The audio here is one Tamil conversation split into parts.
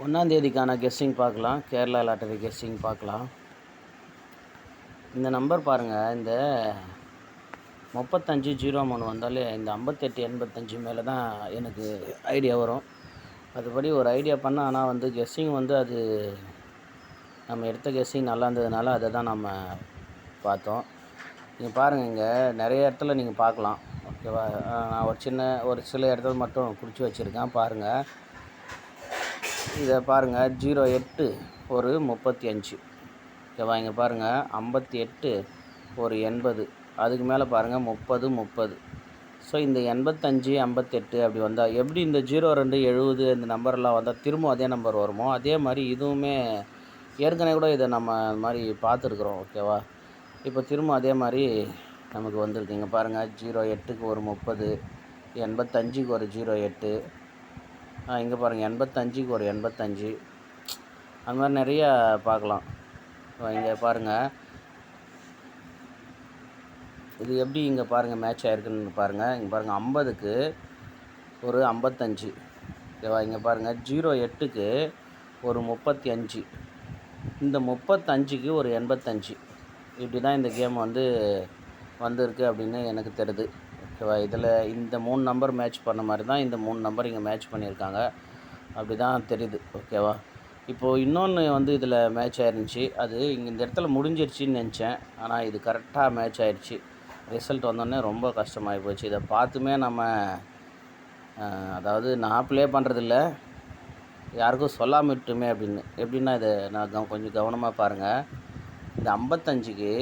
ஒன்றாந்தேதிக்கான கெஸ்ஸிங் பார்க்கலாம். கேரளா லாட்டரி கெஸ்ஸிங் பார்க்கலாம். இந்த நம்பர் பாருங்கள். இந்த 3503 வந்தாலே இந்த 5885 மேலே தான் எனக்கு ஐடியா வரும். அதுபடி ஒரு ஐடியா பண்ண. ஆனால் கெஸ்ஸிங் அது நம்ம எடுத்த கெஸ்ஸிங் நல்லா இருந்ததுனால அதை தான் நம்ம பார்த்தோம். நீங்கள் பாருங்கள், இங்கே நிறைய இடத்துல நீங்கள் பார்க்கலாம். ஓகேவா? நான் ஒரு சில இடத்துல மட்டும் குறித்து வச்சுருக்கேன். பாருங்கள், இதை பாருங்கள். 08 ஒரு 35. ஓகேவா? இங்கே பாருங்கள், 58 ஒரு 80. அதுக்கு மேலே பாருங்கள் 30. ஸோ இந்த 85 58 அப்படி வந்தால் எப்படி இந்த 02 70 இந்த நம்பர்லாம் வந்தால் திரும்ப அதே நம்பர் வருமோ, அதே மாதிரி இதுவுமே ஏற்கனவே கூட இதை நம்ம அது மாதிரி பார்த்துருக்குறோம். ஓகேவா? இப்போ திரும்ப அதே மாதிரி நமக்கு வந்திருக்கு. இங்கே பாருங்கள், 08க்கு ஒரு 30, 85க்கு ஒரு 08, இங்கே பாருங்கள் 85க்கு ஒரு 85. அந்த மாதிரி நிறையா பார்க்கலாம். இங்கே பாருங்கள், இது எப்படி இங்கே பாருங்கள் மேட்ச் ஆகிருக்குன்னு பாருங்கள். இங்கே பாருங்கள், 50க்கு ஒரு 55. ஓகேவா? இங்கே பாருங்கள், 08க்கு ஒரு 35, இந்த 35க்கு ஒரு 85. இப்படி தான் இந்த கேம் வந்திருக்கு அப்படின்னு எனக்கு தெரியுது. ஓகேவா? இதில் இந்த 3 நம்பர் மேட்ச் பண்ண மாதிரி தான் இந்த 3 நம்பர் இங்கே மேட்ச் பண்ணியிருக்காங்க. அப்படி தான் தெரியுது. ஓகேவா? இப்போது இன்னொன்று இதில் மேட்ச் ஆயிருந்துச்சு. அது இங்கே இந்த இடத்துல முடிஞ்சிருச்சின்னு நினச்சேன். ஆனால் இது கரெக்டாக மேட்ச் ஆயிடுச்சு. ரிசல்ட் வந்தோடனே ரொம்ப கஷ்டமாகி போச்சு. இதை பார்த்துமே நம்ம அதாவது நான் ப்ளே பண்ணுறதில்ல, யாருக்கும் சொல்லாமல் விட்டுமே அப்படின்னு. எப்படின்னா இதை நான் கொஞ்சம் கவனமாக பாருங்கள். இந்த 55க்கு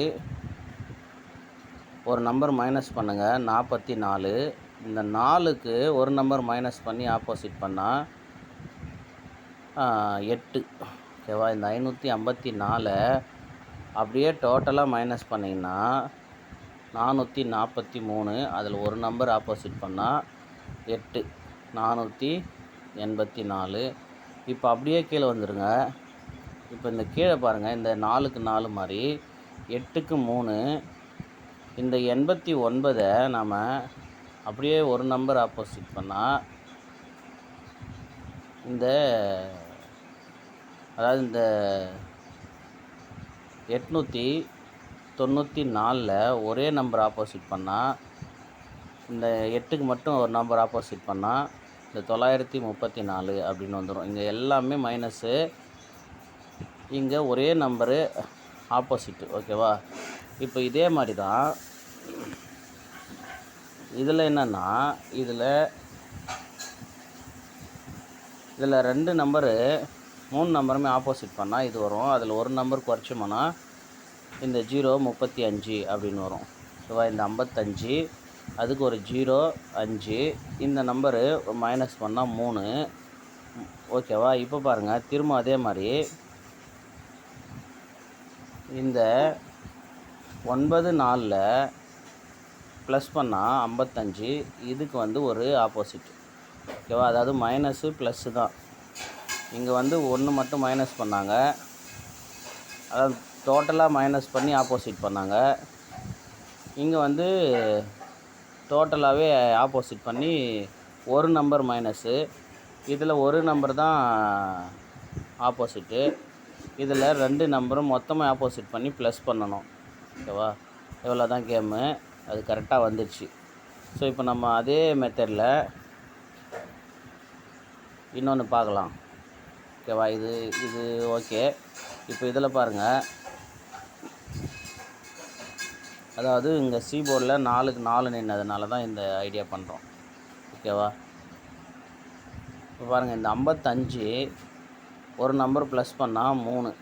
ஒரு நம்பர் மைனஸ் பண்ணுங்கள், 44. இந்த 4க்கு ஒரு நம்பர் மைனஸ் பண்ணி ஆப்போசிட் பண்ணால் 8. ஓகேவா? இந்த 554 அப்படியே டோட்டலாக மைனஸ் பண்ணிங்கன்னா 443. அதில் ஒரு நம்பர் ஆப்போசிட் பண்ணால் 8, 484. இப்போ அப்படியே கீழே வந்துடுங்க. இப்போ இந்த கீழே பாருங்கள், இந்த 4க்கு 4 மாதிரி 8க்கு 3. இந்த 89 நாம் அப்படியே ஒரு நம்பர் ஆப்போசிட் பண்ணால் அதாவது இந்த 894 ஒரே நம்பர் ஆப்போசிட் பண்ணால், இந்த 8க்கு மட்டும் ஒரு நம்பர் ஆப்போசிட் பண்ணால் இந்த 934 அப்படின்னு வந்துடும். இங்கே எல்லாமே மைனஸு, இங்கே ஒரே நம்பரு ஆப்போசிட்டு. ஓகேவா? இப்போ இதே மாதிரி தான் இதில் என்னென்னா, இதில் 2 நம்பரு 3 நம்பருமே ஆப்போசிட் பண்ணால் இது வரும். அதில் ஒரு நம்பர் குறைச்சோம்னா இந்த 035 அப்படின்னு வரும். ஓகேவா? இந்த 55, அதுக்கு ஒரு 05, இந்த நம்பரு மைனஸ் பண்ணால் 3. ஓகேவா? இப்போ பாருங்கள், திரும்ப அதே மாதிரி இந்த 94 ப்ளஸ் பண்ணால் 55, இதுக்கு ஒரு ஆப்போசிட். ஓகேவா? அதாவது மைனஸு ப்ளஸ்ஸு தான். இங்கே 1 மட்டும் மைனஸ் பண்ணாங்க, அதாவது டோட்டலாக மைனஸ் பண்ணி ஆப்போசிட் பண்ணாங்க. இங்கே டோட்டலாகவே ஆப்போசிட் பண்ணி ஒரு நம்பர் மைனஸு, இதில் ஒரு நம்பர் தான் ஆப்போசிட்டு, இதில் 2 நம்பரும் மொத்தமாக ஆப்போசிட் பண்ணி ப்ளஸ் பண்ணணும். ஓகேவா? எவ்வளோ தான் கேமு. அது கரெக்டாக வந்துடுச்சு. ஸோ இப்போ நம்ம அதே மெத்தடில் இன்னொன்று பார்க்கலாம். ஓகேவா? இது ஓகே. இப்போ இதில் பாருங்கள், அதாவது இங்கே சி போர்டில் 4க்கு 4 நின்னதுனால தான் இந்த ஐடியா பண்ணுறோம். ஓகேவா? இப்போ பாருங்கள், இந்த 55 ஒரு நம்பர் ப்ளஸ் பண்ணால் 3.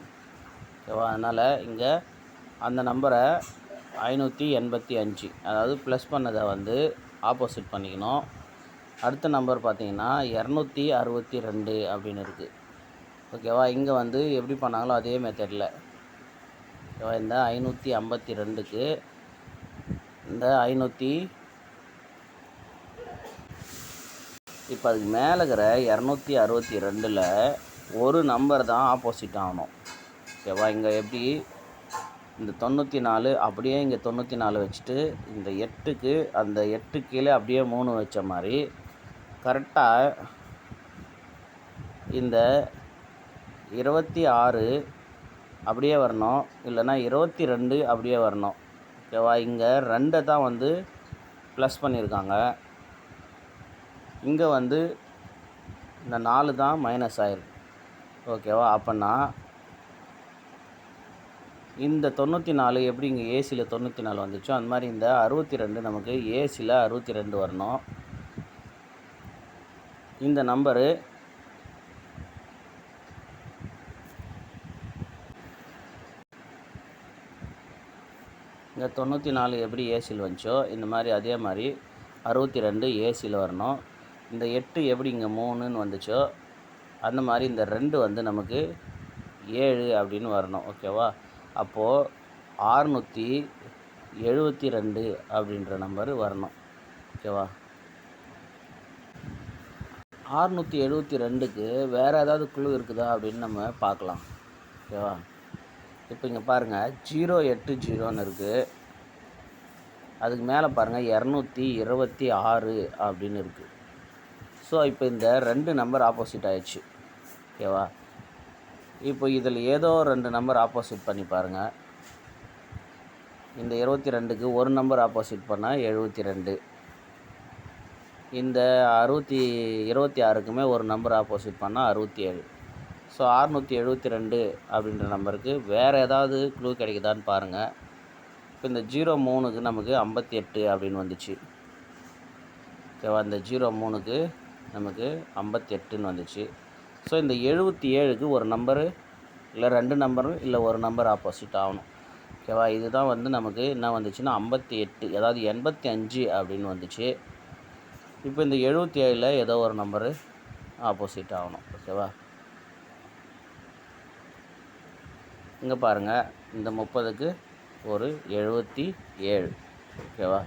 ஓகேவா? அதனால் இங்கே அந்த நம்பரை 585, அதாவது ப்ளஸ் பண்ணதை ஆப்போசிட் பண்ணிக்கணும். அடுத்த நம்பர் பார்த்திங்கன்னா 262 அப்படின்னு இருக்குது. ஓகேவா? இங்கே எப்படி பண்ணாங்களோ அதே மெத்தடில். ஓகேவா? இந்த 552க்கு இந்த 500, இப்போ அதுக்கு மேலே இருக்கிற 262ல் ஒரு நம்பர் தான் ஆப்போசிட் ஆகணும். ஓகேவா? இங்கே எப்படி இந்த 94 அப்படியே இங்கே 94 வச்சுட்டு, இந்த 8க்கு அந்த 8 கீழே அப்படியே 3 வச்ச மாதிரி கரெக்டாக இந்த 26 அப்படியே வரணும், இல்லைன்னா 22 அப்படியே வரணும். ஓகேவா? இங்கே 2 தான் வந்து ப்ளஸ் பண்ணியிருக்காங்க, இங்கே வந்து இந்த 4 தான் மைனஸ் ஆயிருக்கு. ஓகேவா? அப்போனா இந்த 94 எப்படி இங்கே ஏசியில் 94 வந்துச்சோ அந்த மாதிரி இந்த 62 நமக்கு ஏசியில் 62 வரணும். இந்த நம்பரு இங்கே 94 எப்படி ஏசியில் வந்துச்சோ இந்த மாதிரி அதே மாதிரி 62 ஏசியில் வரணும். இந்த 8 எப்படி இங்கே 3ன்னு வந்துச்சோ அந்த மாதிரி இந்த 2 வந்து நமக்கு 7 அப்படின்னு வரணும். ஓகேவா? அப்போது 672 அப்படின்ற நம்பர் வரணும். ஓகேவா? 672க்கு வேறு ஏதாவது குழு இருக்குதா அப்படின்னு நம்ம பார்க்கலாம். ஓகேவா? இப்போ இங்கே பாருங்கள் 080ன்னு இருக்குது, அதுக்கு மேலே பாருங்கள் 226 அப்படின்னு இருக்குது. ஸோ இப்போ இந்த 2 நம்பர் ஆப்போசிட் ஆயிடுச்சு. ஓகேவா? இப்போ இதில் ஏதோ 2 நம்பர் ஆப்போசிட் பண்ணி பாருங்கள். இந்த 22க்கு ஒரு நம்பர் ஆப்போசிட் பண்ணால் 72, இந்த 26க்குமே ஒரு நம்பர் ஆப்போசிட் பண்ணால் 67. ஸோ 672 அப்படின்ற நம்பருக்கு வேறு ஏதாவது க்ளூ கிடைக்குதான்னு பாருங்கள். இப்போ இந்த 03க்கு நமக்கு 58 அப்படின்னு வந்துச்சு. ஓகேவா? இந்த 03க்கு நமக்கு 58ன்னு வந்துச்சு. ஸோ இந்த 77க்கு ஒரு நம்பரு இல்லை 2 நம்பரும் இல்லை ஒரு நம்பர் ஆப்போசிட் ஆகணும். ஓகேவா? இதுதான் வந்து நமக்கு என்ன வந்துச்சுன்னா 58, அதாவது 85 அப்படின்னு வந்துச்சு. இப்போ இந்த 77ல் ஏதோ ஒரு நம்பரு ஆப்போசிட் ஆகணும். ஓகேவா? இங்கே பாருங்கள், இந்த 30க்கு ஒரு 77. ஓகேவா?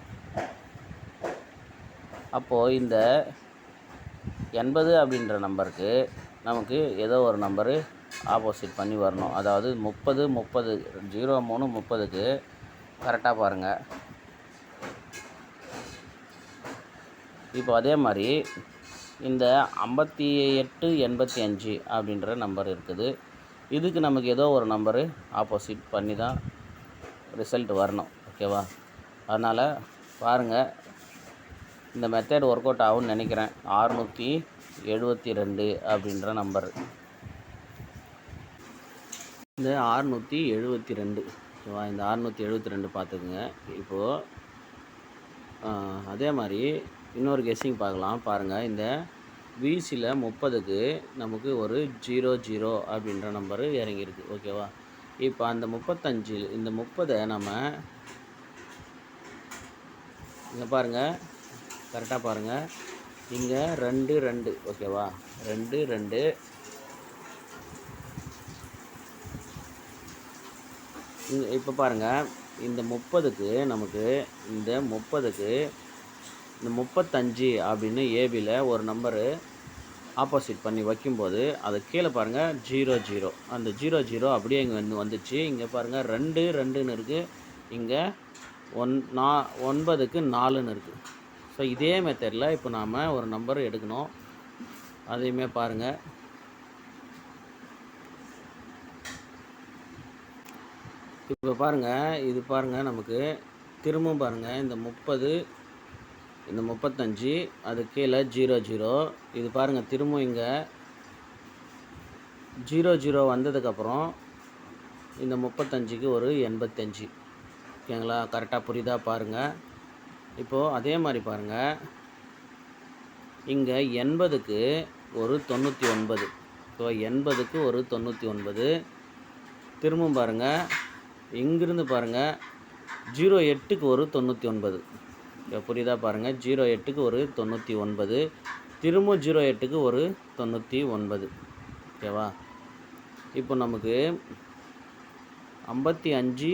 அப்போது இந்த 80 அப்படின்ற நம்பருக்கு நமக்கு ஏதோ ஒரு நம்பரு ஆப்போசிட் பண்ணி வரணும். அதாவது 30 03 30க்கு கரெக்டாக பாருங்கள். இப்போ அதே மாதிரி இந்த 58 85 அப்படின்ற நம்பர் இருக்குது, இதுக்கு நமக்கு ஏதோ ஒரு நம்பரு ஆப்போசிட் பண்ணி தான் ரிசல்ட் வரணும். ஓகேவா? அதனால் பாருங்கள், இந்த மெத்தட் ஒர்க் அவுட் ஆகும்னு நினைக்கிறேன். 672 அப்படின்ற நம்பர், இந்த 672. ஓகேவா? இந்த 672 பார்த்துக்குங்க. இப்போது அதே மாதிரி இன்னொரு கெஸ்ஸிங் பார்க்கலாம். பாருங்கள், இந்த பிசியில் 30க்கு நமக்கு ஒரு 00 அப்படின்ற நம்பரு இறங்கியிருக்கு. ஓகேவா? இப்போ அந்த 35, இந்த 30 நம்ம இங்கே பாருங்கள், கரெக்டாக பாருங்கள், இங்கே 2 ஓகேவா? 2 இப்போ பாருங்கள், இந்த 30க்கு நமக்கு இந்த 35 அப்படின்னு ஏபியில் ஒரு நம்பரு ஆப்போசிட் பண்ணி வைக்கும்போது அது கீழே பாருங்கள் 00, அந்த 00 அப்படியே இங்கே வந்துச்சு. இங்கே பாருங்கள் 2ன்னு இருக்குது, இங்கே 9க்கு 4ன்னு இருக்குது. ஸோ இதே மெத்தடில் இப்போ நாம் ஒரு நம்பர் எடுக்கணும். அதையுமே பாருங்கள். இப்போ பாருங்கள், இது பாருங்கள், நமக்கு திரும்பவும் பாருங்கள், இந்த 30, இந்த 35, அது கீழே 00. இது பாருங்கள், திரும்பவும் இங்கே 00 வந்ததுக்கப்புறம் இந்த 35க்கு ஒரு 85. ஓகேங்களா? கரெக்டாக புரியுதா பாருங்கள். இப்போது அதே மாதிரி பாருங்கள், இங்கே 80க்கு ஒரு 99. ஸோ 80க்கு ஒரு 99. திரும்பவும் பாருங்கள், இங்கிருந்து பாருங்கள் 08க்கு ஒரு 99. புரியுதா பாருங்கள், 08க்கு ஒரு 99, திரும்ப 08க்கு ஒரு 99. ஓகேவா? இப்போ நமக்கு 55,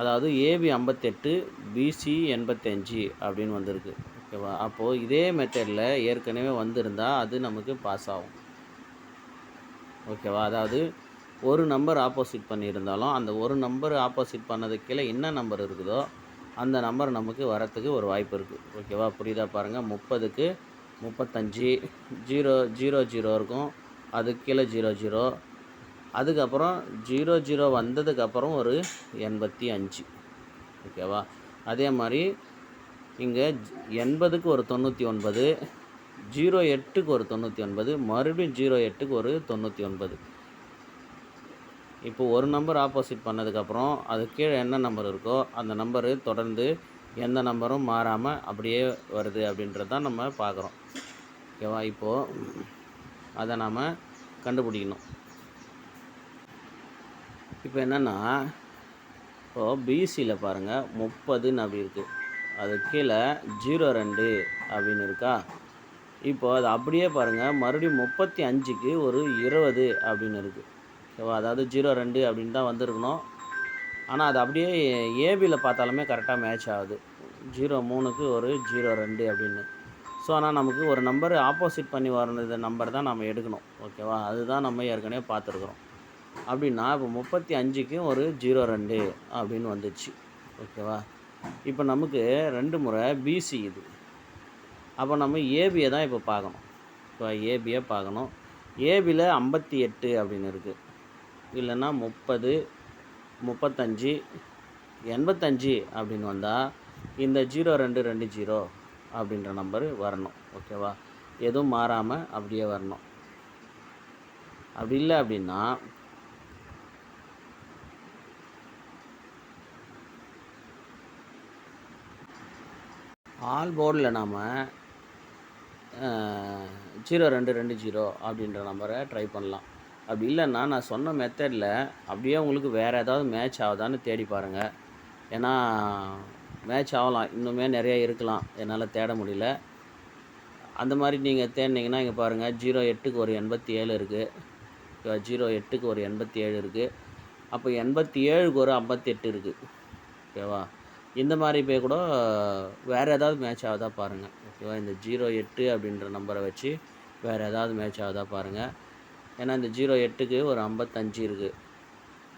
அதாவது ஏபி 58, பிசி 85 அப்படின்னு வந்திருக்கு. ஓகேவா? அப்போது இதே மெத்தடில் ஏற்கனவே வந்திருந்தால் அது நமக்கு பாஸ் ஆகும். ஓகேவா? அதாவது ஒரு நம்பர் ஆப்போசிட் பண்ணியிருந்தாலும் அந்த ஒரு நம்பர் ஆப்போசிட் பண்ணதுக்கு கீழே என்ன நம்பர் இருக்குதோ அந்த நம்பர் நமக்கு வரத்துக்கு ஒரு வாய்ப்பு இருக்குது. ஓகேவா? புரியுதா பாருங்கள், 30க்கு 35, 000 இருக்கும், அதுக்கு கீழே 00, அதுக்கப்புறம் 00 வந்ததுக்கப்புறம் ஒரு 85. ஓகேவா? அதே மாதிரி இங்கே 80க்கு ஒரு 99, 08க்கு ஒரு 99, மறுபடியும் 08க்கு ஒரு 99. இப்போ ஒரு நம்பர் ஆப்போசிட் பண்ணதுக்கப்புறம் அது கீழே என்ன நம்பர் இருக்கோ அந்த நம்பரு தொடர்ந்து எந்த நம்பரும் மாறாமல் அப்படியே வருது அப்படின்றது தான் நம்ம பார்க்குறோம். ஓகேவா? இப்போது அதை நாம் கண்டுபிடிக்கணும். இப்போ என்னென்னா, இப்போது பிசியில் பாருங்கள் 30ன்னு அப்படி இருக்குது, அது கீழே 02 அப்படின்னு இருக்கா. இப்போது அது அப்படியே பாருங்கள், மறுபடியும் 35க்கு ஒரு 20 அப்படின்னு இருக்குது. ஓகேவா? அதாவது 02 அப்படின்னு தான் வந்திருக்கணும். ஆனால் அது அப்படியே ஏபியில் பார்த்தாலுமே கரெக்டாக மேட்ச் ஆகுது. 03க்கு ஒரு 02 அப்படின்னு. ஸோ ஆனால் நமக்கு ஒரு நம்பர் ஆப்போசிட் பண்ணி வர்றது நம்பர் தான் நம்ம எடுக்கணும். ஓகேவா? அதுதான் நம்ம ஏற்கனவே பார்த்துருக்குறோம். அப்படின்னா இப்போ 35க்கு ஒரு 02 அப்படின்னு வந்துச்சு. ஓகேவா? இப்போ நமக்கு 2 முறை பிசி இது. அப்போ நம்ம ஏபியை தான் இப்போ பார்க்கணும். இப்போ ஏபியை பார்க்கணும். ஏபியில் 58 அப்படின்னு இருக்குது, இல்லைன்னா 30, 35, 85 அப்படின்னு வந்தால் இந்த 0220 அப்படின்ற நம்பர் வரணும். ஓகேவா? எதுவும் மாறாமல் அப்படியே வரணும். அப்படி இல்லை அப்படின்னா ஆல் போர்டில் நாம் 0220 அப்படின்ற நம்பரை ட்ரை பண்ணலாம். அப்படி இல்லைன்னா நான் சொன்ன மெத்தடில் அப்படியே உங்களுக்கு வேறு ஏதாவது மேட்ச் ஆகுதான்னு தேடி பாருங்கள். ஏன்னா மேட்ச் ஆகலாம், இன்னுமே நிறைய இருக்கலாம், என்னால் தேட முடியல. அந்த மாதிரி நீங்கள் தேடினீங்கன்னா இங்கே பாருங்கள், 08க்கு ஒரு 87 இருக்குது, 08க்கு ஒரு 87 இருக்குது, அப்போ 87க்கு ஒரு 58 இருக்குது. ஓகேவா? இந்த மாதிரி போய் கூட வேறு ஏதாவது மேட்ச் ஆகுதா பாருங்கள். ஓகேவா? இந்த 08 அப்படின்ற நம்பரை வச்சு வேறு ஏதாவது மேட்ச் ஆகுதா பாருங்கள். ஏன்னா இந்த 08க்கு ஒரு 55 இருக்குது.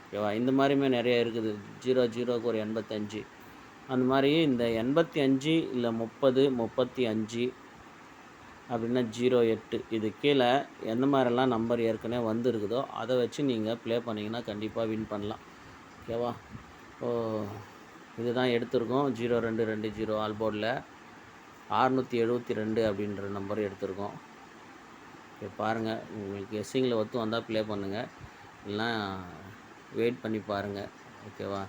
ஓகேவா? இந்த மாதிரியுமே நிறைய இருக்குது. 00க்கு ஒரு 85. அந்த மாதிரி இந்த 85 இல்லை 30, 35 அப்படின்னா 08 இது கீழே எந்த மாதிரிலாம் நம்பர் ஏற்கனவே வந்துருக்குதோ அதை வச்சு நீங்கள் ப்ளே பண்ணிங்கன்னா கண்டிப்பாக வின் பண்ணலாம். ஓகேவா? இதுதான் எடுத்திருக்கோம். 0220 ஆல் போர்டில் 672 அப்படின்ற நம்பர் எடுத்திருக்கோம். ஓகே, பாருங்கள், உங்களுக்கு கெஸ்ஸிங்கில் ஒத்து வந்தால் ப்ளே பண்ணுங்கள், இல்லைனா வெயிட் பண்ணி பாருங்கள். ஓகேவா?